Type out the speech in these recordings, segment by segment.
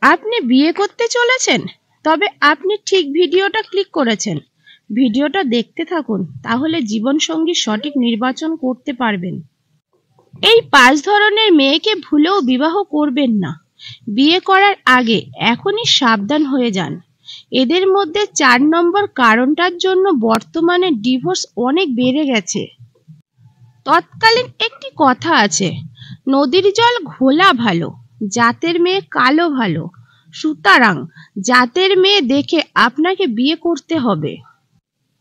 আপনি বিয়ে করতে চলেছেন, তবে আপনি ঠিক ভিডিওটা ক্লিক করেছেন। ভিডিওটা দেখতে থাকুন, তাহলে জীবনসঙ্গী সঠিক নির্বাচন করতে পারবেন। এই 5 ধরনের মেয়েকে ভুলেও বিবাহ করবেন না। বিয়ে করার আগে এখনই সাবধান হয়ে যান। এদের মধ্যে 4 নম্বর কারণটার জন্য বর্তমানে ডিভোর্স অনেক বেড়ে গেছে। তৎকালীন একটি কথা আছে, নদীর জল ঘোলা ভালো, জাতের মেয়ে কালো ভালো। সুতরাং জাতের মেয়ে দেখে আপনাকে বিয়ে করতে হবে।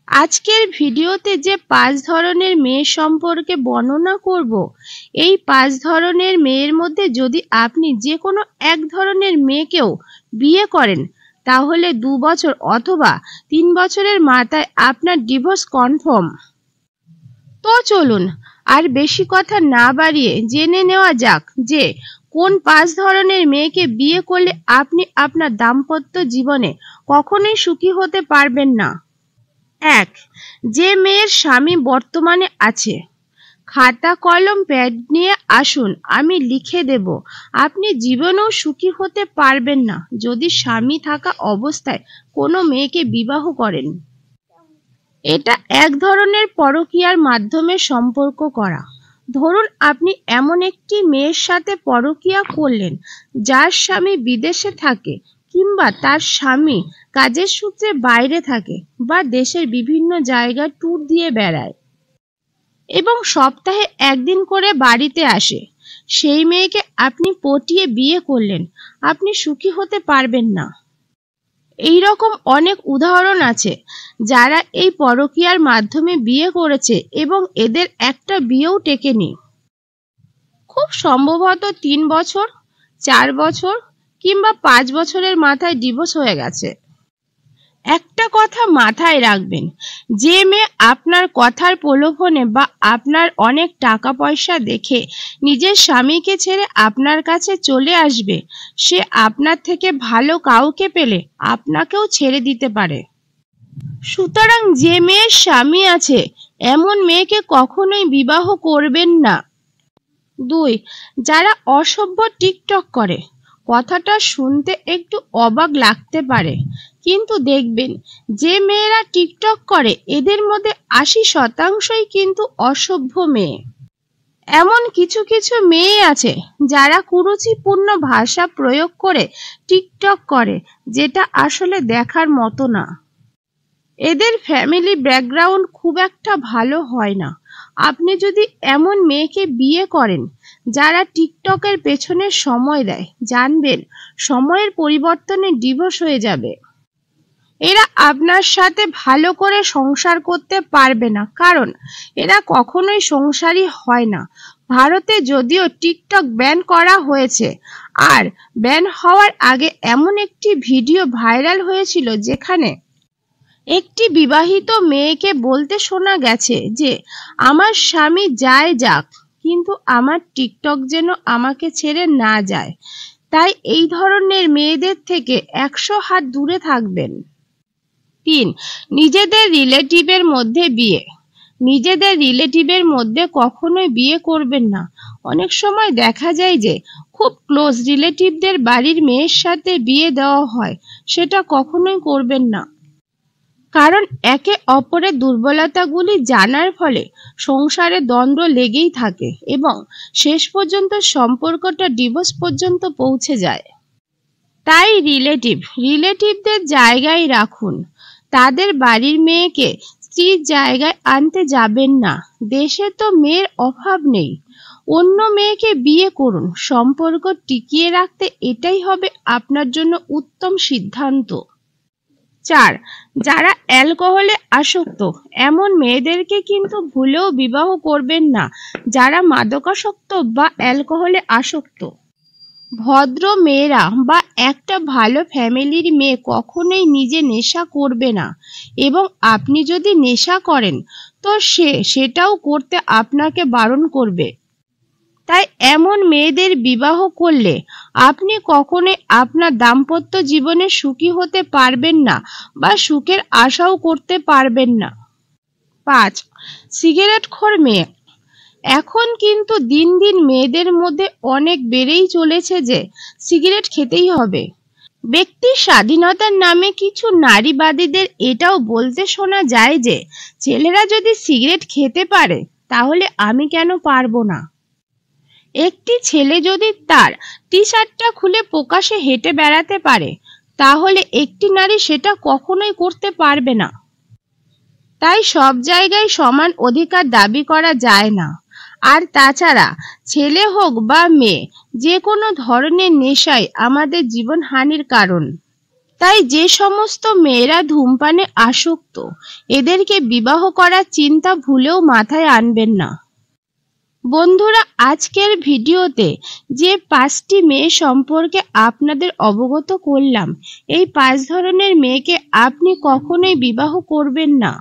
আজকের ভিডিওতে যে 5 ধরনের মেয়ে সম্পর্কে বর্ণনা করব, এই 5 ধরনের মেয়ের মধ্যে যদি আপনি যে কোনো এক ধরনের মেয়েকেও বিয়ে করেন, তাহলে 2 বছর অথবা 3 বছরের মাথায় আপনার ডিভোর্স কনফার্ম। তো চলুন আর বেশি কথা না বাড়িয়ে জেনে নেওয়া যাক যে কোন 5 ধরনের মেয়েকে বিয়ে করলে আপনি আপনার দাম্পত্য জীবনে কখনোই সুখী হতে পারবেন না। 1. যে মেয়ের স্বামী বর্তমানে আছে। খাতা কলম প্যাড নিয়ে আসুন, আমি লিখে দেব। আপনি জীবনেও সুখী হতে পারবেন না যদি স্বামী থাকা অবস্থায় কোনো মেয়েকে বিবাহ করেন। এটা এক ধরনের পরকীয়ার মাধ্যমে সম্পর্ক করা। ধরুন আপনি এমন একটি মেয়ের সাথে পরকীয়া করলেন যার স্বামী বিদেশে থাকে, কিংবা তার স্বামী কাজের সূত্রে বাইরে থাকে বা দেশের বিভিন্ন জায়গায় ট্যুর দিয়ে বেড়ায় এবং সপ্তাহে 1 দিন করে বাড়িতে আসে। সেই মেয়েকে আপনি পটিয়ে বিয়ে করলেন, আপনি সুখী হতে পারবেন না। এই রকম অনেক উদাহরণ আছে যারা এই পরকীয়ার মাধ্যমে বিয়ে করেছে এবং এদের একটা বিয়েও টেকেনি। খুব সম্ভবত 3 বছর, 4 বছর কিংবা 5 বছরের মাথায় ডিভোর্স হয়ে গেছে। একটা কথা মাথায় রাখবেন, যে মেয়ে আপনার কথার প্রলোভনে বা আপনার অনেক টাকা পয়সা দেখে নিজের স্বামীকে ছেড়ে আপনার কাছে চলে আসবে, সে আপনার থেকে ভালো কাউকে পেলে আপনাকেও ছেড়ে দিতে পারে। সুতরাং যে মেয়ের স্বামী আছে এমন মেয়েকে কখনোই বিবাহ করবেন না। 2. যারা অসভ্য টিকটক করে। কথাটা শুনতে একটু অবাক লাগতে পারে, কিন্তু দেখবেন যে মেয়েরা টিকটক করে এদের মধ্যে 80% কিন্তু অসভ্য মেয়ে। এমন কিছু কিছু মেয়ে আছে যারা কুরুচিপূর্ণ ভাষা প্রয়োগ করে টিকটক করে, যেটা আসলে দেখার মতো না। এদের ফ্যামিলি ব্যাকগ্রাউন্ড খুব একটা ভালো হয় না। আপনি যদি এমন মেয়েকে বিয়ে করেন যারা টিকটকের পেছনে সময় দেয়, জানবেন সময়ের পরিবর্তনে ডিভোর্স হয়ে যাবে। এরা আপনার সাথে ভালো করে সংসার করতে পারবে না, কারণ এরা কখনোই সংসারী হয় না। ভারতে যদিও টিকটক ব্যান করা হয়েছে, আর ব্যান হওয়ার আগে এমন একটি ভিডিও ভাইরাল হয়েছিল যেখানে একটি বিবাহিত মেয়েকে বলতে শোনা গেছে যে আমার স্বামী যায় যাক, কিন্তু আমার টিকটক যেন আমাকে ছেড়ে না যায়। তাই এই ধরনের মেয়েদের থেকে 100 হাত দূরে থাকবেন। 3. নিজেদের রিলেটিভের মধ্যে বিয়ে। নিজেদের রিলেটিভের মধ্যে কখনোই বিয়ে করবেন না। অনেক সময় দেখা যায় যে খুব ক্লোজ রিলেটিভদের বাড়ির মেয়ের সাথে বিয়ে দেওয়া হয়, সেটা কখনোই করবেন না। কারণ একে অপরের দুর্বলতাগুলি জানার ফলে সংসারে দ্বন্দ্ব লেগেই থাকে এবং শেষ পর্যন্ত সম্পর্কটা ডিভোর্স পর্যন্ত পৌঁছে যায়। তাই রিলেটিভদের জায়গায় রাখুন। তাদের বাড়ির মেয়েকে স্ত্রীর জায়গায় আনতে যাবেন না। দেশে তো মেয়ের অভাব নেই। অন্য মেয়েকে বিয়ে করুন। সম্পর্ক টিকিয়ে রাখতে এটাই হবে আপনার জন্য উত্তম সিদ্ধান্ত। 4. যারা অ্যালকোহলে আসক্ত। এমন মেয়েদেরকে কিন্তু ভুলেও বিবাহ করবেন না যারা মাদকাসক্ত বা অ্যালকোহলে আসক্ত। ভদ্র মেয়েরা বা একটা ভালো ফ্যামিলির মেয়ে কখনোই নিজে নেশা করবে না, এবং আপনি যদি নেশা করেন তো সেটাও করতে আপনাকে বারণ করবে। তাই এমন মেয়েদের বিবাহ করলে আপনি কখনোই আপনার দাম্পত্য জীবনে সুখী হতে পারবেন না বা সুখের আশাও করতে পারবেন না। 5. সিগারেটখোর মেয়ে। এখন কিন্তু দিন দিন মেয়েদের মধ্যে অনেক বেড়েই চলেছে যে সিগারেট খেতেই হবে। ব্যক্তির স্বাধীনতার নামে কিছু নারীবাদীদের এটাও বলতে শোনা যায় যে ছেলেরা যদি সিগারেট খেতে পারে তাহলে আমি কেন পারবো না। একটি ছেলে যদি তার টি শার্টটা খুলে প্রকাশ্যে হেঁটে বেড়াতে পারে তাহলে একটি নারী সেটা কখনোই করতে পারবে না। তাই সব জায়গায় সমান অধিকার দাবি করা যায় না। আর তাছাড়া ছেলে হোক বা মেয়ে, যে কোনো ধরনের নেশাই আমাদের জীবনহানির কারণ। তাই যে সমস্ত মেয়েরা ধূমপানে আসক্ত এদেরকে বিবাহ করার চিন্তা ভুলেও মাথায় আনবেন না। বন্ধুরা, আজকের ভিডিওতে যে 5টি মেয়ে সম্পর্কে আপনাদের অবগত করলাম, এই 5 ধরনের মেয়েকে আপনি কখনোই বিবাহ করবেন না।